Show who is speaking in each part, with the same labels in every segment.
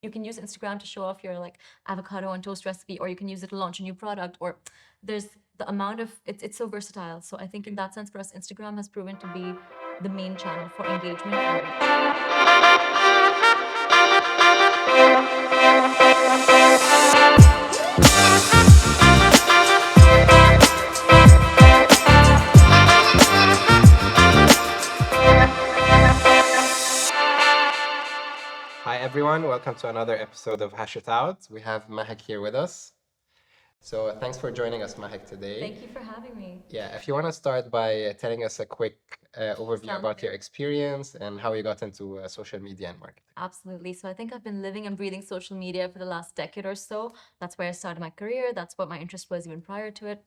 Speaker 1: you can use Instagram to show off your like avocado on toast recipe, or you can use it to launch a new product, or there's the amount of it's so versatile. So I think in that sense for us, Instagram has proven to be the main channel for engagement and reach.
Speaker 2: Hi, everyone. Welcome to another episode of Hash It Out. We have Mahek here with us. So thanks for joining us, Mahek, today.
Speaker 1: Thank you for having me.
Speaker 2: Yeah, if you want to start by telling us a quick overview
Speaker 1: Sounds
Speaker 2: about
Speaker 1: good.
Speaker 2: your experience and how you got into social media and marketing.
Speaker 1: Absolutely. So I think I've been living and breathing social media for the last decade or so. That's where I started my career. That's what my interest was even prior to it.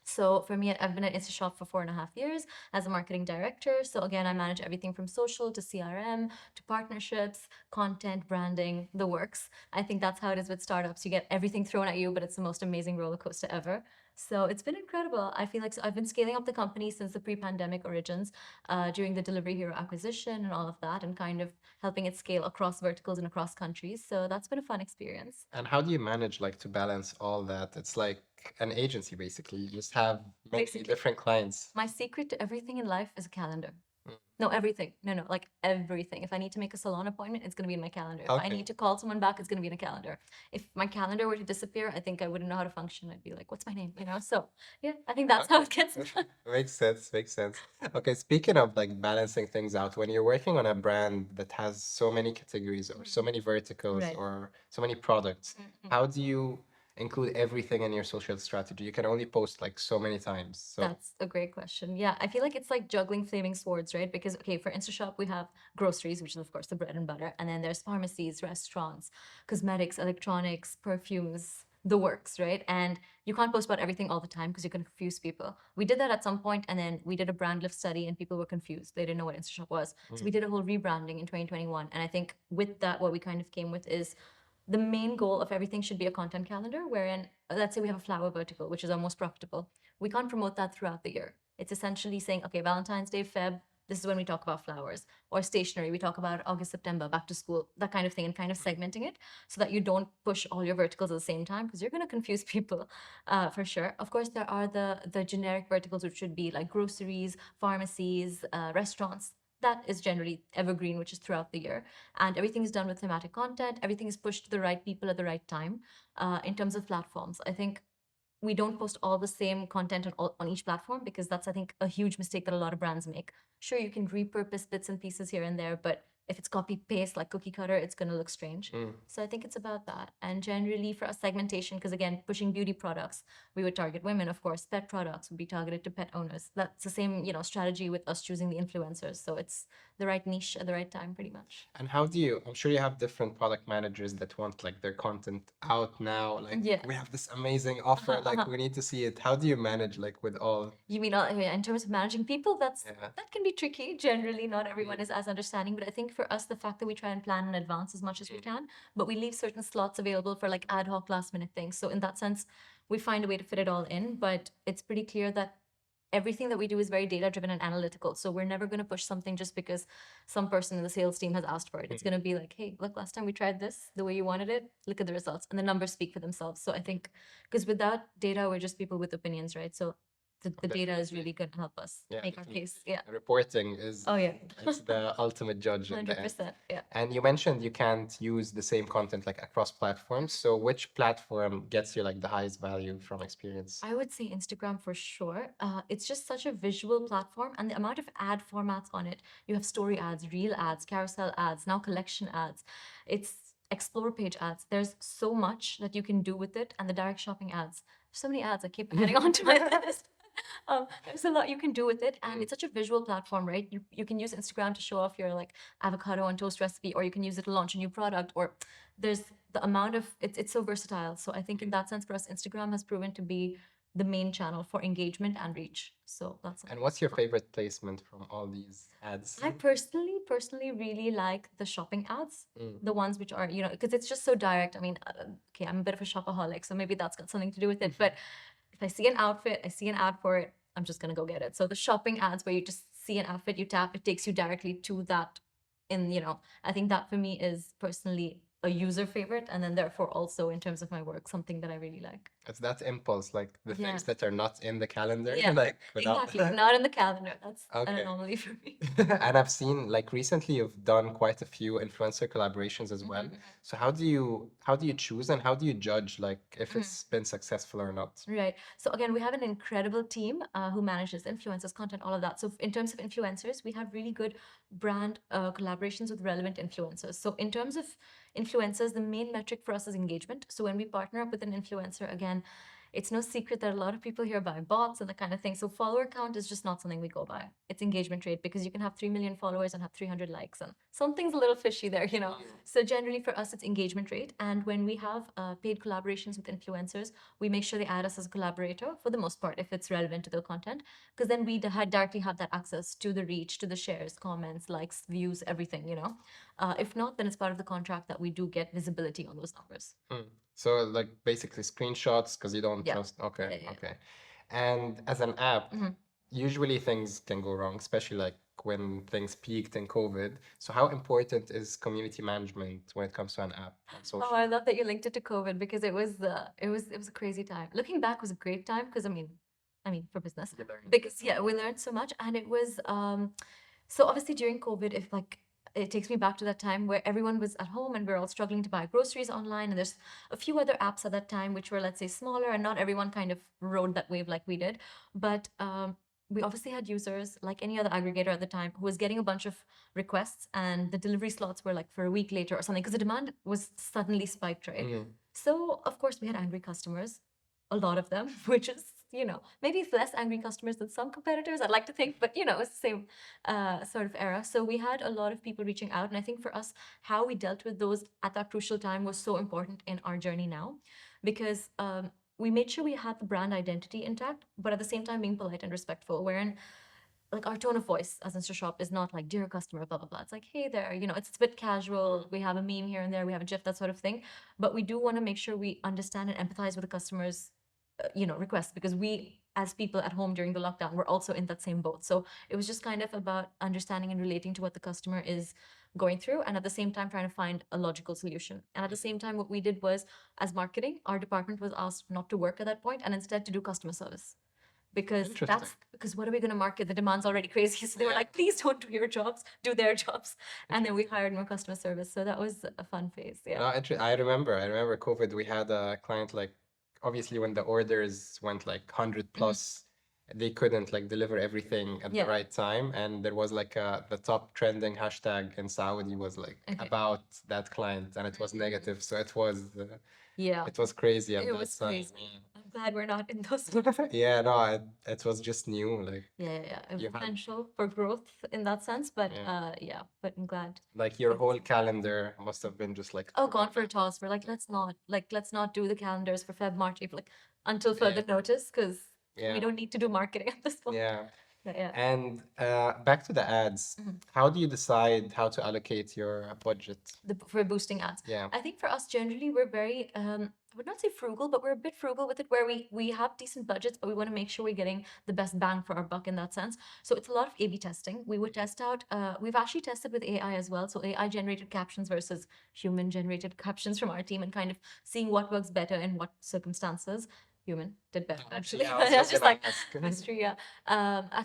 Speaker 1: So for me, I've been at InstaShop for 4.5 years as a marketing director. So again, I manage everything from social to CRM to partnerships, content, branding, the works. I think that's how it is with startups. You get everything thrown at you, but it's the most amazing roller coaster ever. So it's been incredible. I feel like I've been scaling up the company since the pre-pandemic origins, during the Delivery Hero acquisition and all of that, and kind of helping it scale across verticals and across countries. So that's been a fun experience.
Speaker 2: And how do you manage like to balance all that? It's like an agency basically. You just have many
Speaker 1: Basically.
Speaker 2: different clients.
Speaker 1: My secret to everything in life is a calendar.
Speaker 2: Mm.
Speaker 1: No, everything. No, like everything. If I need to make a salon appointment, it's going to be in my calendar. If I
Speaker 2: Okay.
Speaker 1: need to call someone back, it's going to be in a calendar. If my calendar were to disappear, I think I wouldn't know how to function. I'd be like, what's my name? So yeah, I think that's how it gets done.
Speaker 2: Makes sense, makes sense. Okay, speaking of like balancing things out, when you're working on a brand that has so many categories or so many verticals
Speaker 1: Right.
Speaker 2: or so many products, how do you include everything in your social strategy? You can only post like so many times. So
Speaker 1: That's a great question. Yeah, I feel like it's like juggling flaming swords, right? Because, okay, for InstaShop, we have groceries, which is, of course, the bread and butter. And then there's pharmacies, restaurants, cosmetics, electronics, perfumes, the works, right? And you can't post about everything all the time because you can confuse people. We did that at some point, and then we did a brand lift study, and people were confused. They didn't know what InstaShop was. So we did a whole rebranding in 2021. And I think with that, what we kind of came with is the main goal of everything should be a content calendar wherein, let's say we have a flower vertical, which is our most profitable. We can't promote that throughout the year. It's essentially saying, okay, Valentine's Day, Feb, this is when we talk about flowers. Or stationery, we talk about August, September, back to school, that kind of thing, and kind of segmenting it so that you don't push all your verticals at the same time, because you're going to confuse people, for sure. Of course, there are the generic verticals, which should be like groceries, pharmacies, restaurants. That is generally evergreen, which is throughout the year. And everything is done with thematic content. Everything is pushed to the right people at the right time. In terms of platforms, I think we don't post all the same content on each platform, because that's, I think, a huge mistake that a lot of brands make. Sure, you can repurpose bits and pieces here and there, but if it's copy paste like cookie cutter, it's going to look strange. So I think it's about that. And generally for us, segmentation, because again, pushing beauty products, we would target women. Of course, pet products would be targeted to pet owners. That's the same, strategy with us choosing the influencers. So it's the right niche at the right time, pretty much.
Speaker 2: and how do you, I'm sure you have different product managers that want like their content out now. Like
Speaker 1: Yeah.
Speaker 2: we have this amazing offer, like we need to see it. How do you manage like with all?
Speaker 1: You mean in terms of managing people?
Speaker 2: Yeah.
Speaker 1: That can be tricky. Generally, not everyone is as understanding. But I think for us, the fact that we try and plan in advance as much as we can, but we leave certain slots available for like ad hoc last minute things. So in that sense, we find a way to fit it all in. But it's pretty clear that everything that we do is very data driven and analytical. So we're never going to push something just because some person in the sales team has asked for it. It's going to be like, hey, look, last time we tried this the way you wanted it. Look at the results. And the numbers speak for themselves. So I think, because without data, we're just people with opinions, right? So the data is really going to help us
Speaker 2: Yeah,
Speaker 1: make our
Speaker 2: definitely.
Speaker 1: case. Yeah.
Speaker 2: Reporting is
Speaker 1: Oh, yeah.
Speaker 2: it's the ultimate judge in the end.
Speaker 1: 100%. Yeah.
Speaker 2: And you mentioned you can't use the same content like across platforms. So which platform gets you like the highest value from experience?
Speaker 1: I would say Instagram for sure. It's just such a visual platform, and the amount of ad formats on it. You have story ads, reel ads, carousel ads, now collection ads. It's explore page ads. There's so much that you can do with it, and the direct shopping ads. So many ads. I keep adding on to my list. There's a lot you can do with it, and it's such a visual platform, right? You can use Instagram to show off your like avocado on toast recipe, or you can use it to launch a new product, or there's the amount of it's so versatile. So I think in that sense for us, Instagram has proven to be the main channel for engagement and reach. So that's
Speaker 2: And what's your favorite placement from all these ads?
Speaker 1: I personally really like the shopping ads, the ones which are, because it's just so direct. I mean, okay, I'm a bit of a shopaholic, so maybe that's got something to do with it. But if I see an outfit, I see an ad for it, I'm just gonna go get it. So the shopping ads where you just see an outfit, you tap, it takes you directly to that. I think that for me is personally a user favorite, and then therefore also in terms of my work, something that I really like.
Speaker 2: It's that impulse, like the
Speaker 1: Yeah.
Speaker 2: things that are not in the calendar,
Speaker 1: Yeah,
Speaker 2: like without.
Speaker 1: exactly. Not in the calendar. That's an
Speaker 2: Okay.
Speaker 1: anomaly for me.
Speaker 2: And I've seen like recently you've done quite a few influencer collaborations as well. So how do you choose and how do you judge like if it's been successful or not?
Speaker 1: Right. So again, we have an incredible team who manages influencers, content, all of that. So in terms of influencers, we have really good brand collaborations with relevant influencers. So in terms of influencers, the main metric for us is engagement. So when we partner up with an influencer, again, it's no secret that a lot of people here buy bots and that kind of thing. So follower count is just not something we go by. It's engagement rate because you can have 3 million followers and have 300 likes, and something's a little fishy there, you know. So generally for us, it's engagement rate. And when we have paid collaborations with influencers, we make sure they add us as a collaborator for the most part if it's relevant to their content, because then we directly have that access to the reach, to the shares, comments, likes, views, everything, you know. If not, then it's part of the contract that we do get visibility on those numbers.
Speaker 2: So like basically screenshots because you don't
Speaker 1: Yeah.
Speaker 2: trust. Okay,
Speaker 1: Yeah.
Speaker 2: okay. And as an app, usually things can go wrong, especially like when things peaked in COVID. So how important is community management when it comes to an app on
Speaker 1: Oh,
Speaker 2: social?
Speaker 1: I love that you linked it to COVID because it was a crazy time. Looking back was a great time because I mean for business.
Speaker 2: You learned.
Speaker 1: Because yeah, we learned so much, and it was so obviously during COVID, if like it takes me back to that time where everyone was at home and we're all struggling to buy groceries online, and there's a few other apps at that time which were, let's say, smaller, and not everyone kind of rode that wave like we did. But we obviously had users like any other aggregator at the time who was getting a bunch of requests, and the delivery slots were like for a week later or something because the demand was suddenly spiked, right? So of course we had angry customers, a lot of them, which is, you know, maybe less angry customers than some competitors, I'd like to think, but you know, it's the same sort of era. So we had a lot of people reaching out, and I think for us, how we dealt with those at that crucial time was so important in our journey now, because we made sure we had the brand identity intact, but at the same time being polite and respectful. Wherein, like, our tone of voice as InstaShop is not like dear customer, blah blah blah. It's like, hey there, you know, it's a bit casual. We have a meme here and there, we have a GIF, that sort of thing. But we do want to make sure we understand and empathize with the customers, you know, requests, because we as people at home during the lockdown were also in that same boat. So it was just kind of about understanding and relating to what the customer is going through, and at the same time trying to find a logical solution. And at the same time, what we did was, as marketing, our department was asked not to work at that point and instead to do customer service, because
Speaker 2: Interesting.
Speaker 1: because what are we going to market? The demand's already crazy. So they were like, please don't do your jobs, do their jobs. And then we hired more customer service. So that was a fun phase. Yeah.
Speaker 2: No, I remember COVID, we had a client like obviously when the orders went like 100 plus, they couldn't like deliver everything at the
Speaker 1: Yeah.
Speaker 2: right time. And there was like the top trending hashtag in Saudi was like
Speaker 1: Okay.
Speaker 2: about that client and it was negative. So
Speaker 1: Yeah.
Speaker 2: it was crazy at
Speaker 1: It
Speaker 2: that
Speaker 1: was
Speaker 2: time.
Speaker 1: crazy. I'm glad we're not in those.
Speaker 2: Yeah, no, it was just new. Like
Speaker 1: Yeah. A
Speaker 2: you had
Speaker 1: potential for growth in that sense. But
Speaker 2: yeah,
Speaker 1: but I'm glad.
Speaker 2: like your whole calendar must have been just like
Speaker 1: Oh, gone for a toss. We're like, let's not do the calendars for Feb, March, April, like until further notice, because we
Speaker 2: yeah,
Speaker 1: don't need to do marketing at this point.
Speaker 2: yeah.
Speaker 1: Yeah.
Speaker 2: And back to the ads, how do you decide how to allocate your budget?
Speaker 1: For boosting ads.
Speaker 2: Yeah.
Speaker 1: I think for us generally we're very I would not say frugal, but we're a bit frugal with it, where we have decent budgets, but we want to make sure we're getting the best bang for our buck in that sense. So it's a lot of A/B testing. We would test out. We've actually tested with AI as well. So AI generated captions versus human generated captions from our team, and kind of seeing what works better in what circumstances. Human did better actually.
Speaker 2: Yeah, I was
Speaker 1: That's
Speaker 2: just
Speaker 1: just
Speaker 2: gonna
Speaker 1: like
Speaker 2: ask.
Speaker 1: mystery. Yeah.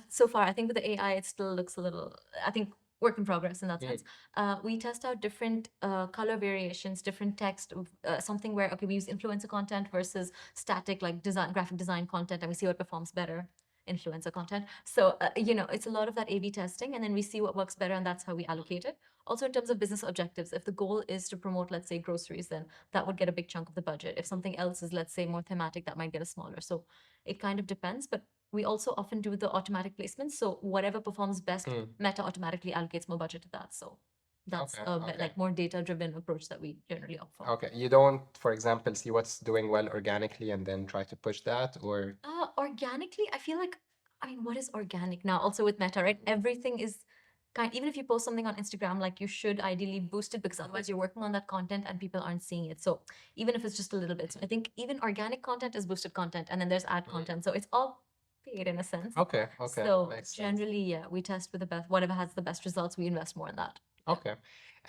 Speaker 1: So far, I think with the AI, it still looks a little. I think work in progress in that sense. We test out different color variations, different text, something where, okay, we use influencer content versus static like design, graphic design content, and we see what performs better. Influencer content. So, it's a lot of that A/B testing, and then we see what works better, and that's how we allocate it. Also, in terms of business objectives, if the goal is to promote, let's say, groceries, then that would get a big chunk of the budget. If something else is, let's say, more thematic, that might get a smaller. So it kind of depends, but we also often do the automatic placements. So whatever performs best, Meta automatically allocates more budget to that. So that's
Speaker 2: Okay,
Speaker 1: a
Speaker 2: okay.
Speaker 1: like more data-driven approach that we generally opt for.
Speaker 2: Okay, you don't, for example, see what's doing well organically and then try to push that, or
Speaker 1: Organically, I feel like, I mean, what is organic now? Also with Meta, right? Everything is even if you post something on Instagram, like you should ideally boost it, because otherwise you're working on that content and people aren't seeing it. So even if it's just a little bit, so I think even organic content is boosted content, and then there's ad content. So it's all paid in a sense.
Speaker 2: okay, okay,
Speaker 1: So
Speaker 2: makes sense.
Speaker 1: generally, yeah, we test with the best, whatever has the best results, we invest more in that.
Speaker 2: Okay.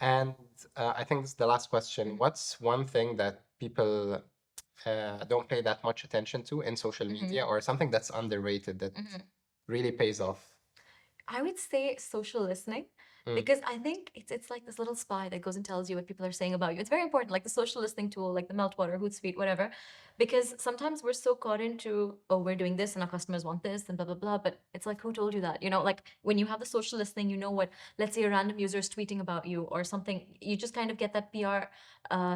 Speaker 2: And I think this is the last question. What's one thing that people don't pay that much attention to in social media, or something that's underrated that really pays off?
Speaker 1: I would say social listening
Speaker 2: Mm.
Speaker 1: because I think it's like this little spy that goes and tells you what people are saying about you. It's very important, like the social listening tool, like the Meltwater, Hootsuite, whatever. Because sometimes we're so caught into, oh, we're doing this and our customers want this and blah blah blah. But it's like, who told you that? You know, like when you have the social listening, you know what, let's say a random user is tweeting about you or something, you just kind of get that PR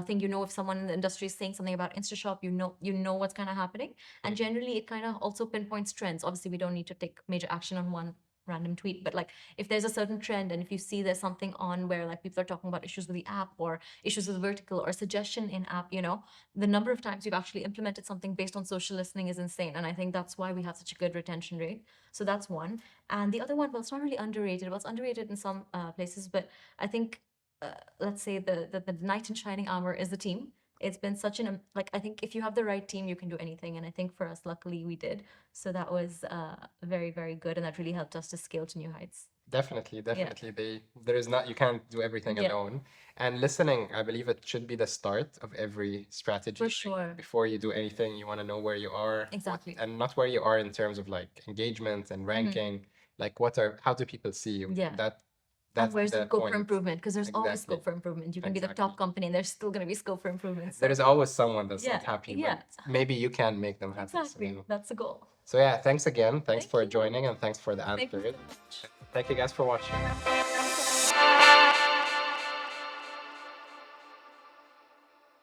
Speaker 1: thing. You know, if someone in the industry is saying something about InstaShop, you know what's kind of happening. And generally it kind of also pinpoints trends. Obviously, we don't need to take major action on one random tweet, but like if there's a certain trend and if you see there's something on where like people are talking about issues with the app or issues with vertical or suggestion in app, you know, the number of times you've actually implemented something based on social listening is insane. And I think that's why we have such a good retention rate. So that's one. And the other one, well, it's not really underrated. Well, it's underrated in some places, but I think let's say the knight in shining armor is the team. It's been such an like I think if you have the right team, you can do anything. And I think for us, luckily, we did. So that was very, very good, and that really helped us to scale to new heights.
Speaker 2: Definitely,
Speaker 1: Yeah.
Speaker 2: definitely. There is not, you can't do everything
Speaker 1: Yeah.
Speaker 2: alone. And listening, I believe it should be the start of every strategy.
Speaker 1: For
Speaker 2: Like,
Speaker 1: sure.
Speaker 2: before you do anything, you want to know where you are,
Speaker 1: Exactly.
Speaker 2: and not where you are in terms of like engagement and ranking. Like, how do people see you?
Speaker 1: Yeah. And
Speaker 2: That's
Speaker 1: where's the
Speaker 2: the
Speaker 1: scope for
Speaker 2: point.
Speaker 1: improvement? Because there's always
Speaker 2: Exactly.
Speaker 1: scope for improvement. You can be the
Speaker 2: Exactly.
Speaker 1: top company, and there's still going to be scope for improvement. So
Speaker 2: There is always someone that's not
Speaker 1: yeah,
Speaker 2: happy,
Speaker 1: yeah,
Speaker 2: but maybe you can make them happy. So,
Speaker 1: exactly. That's the goal.
Speaker 2: so yeah, thanks again. Thanks
Speaker 1: Thank
Speaker 2: for
Speaker 1: you.
Speaker 2: joining, and thanks for the
Speaker 1: Thank you
Speaker 2: answer.
Speaker 1: so much.
Speaker 2: Thank you guys for watching.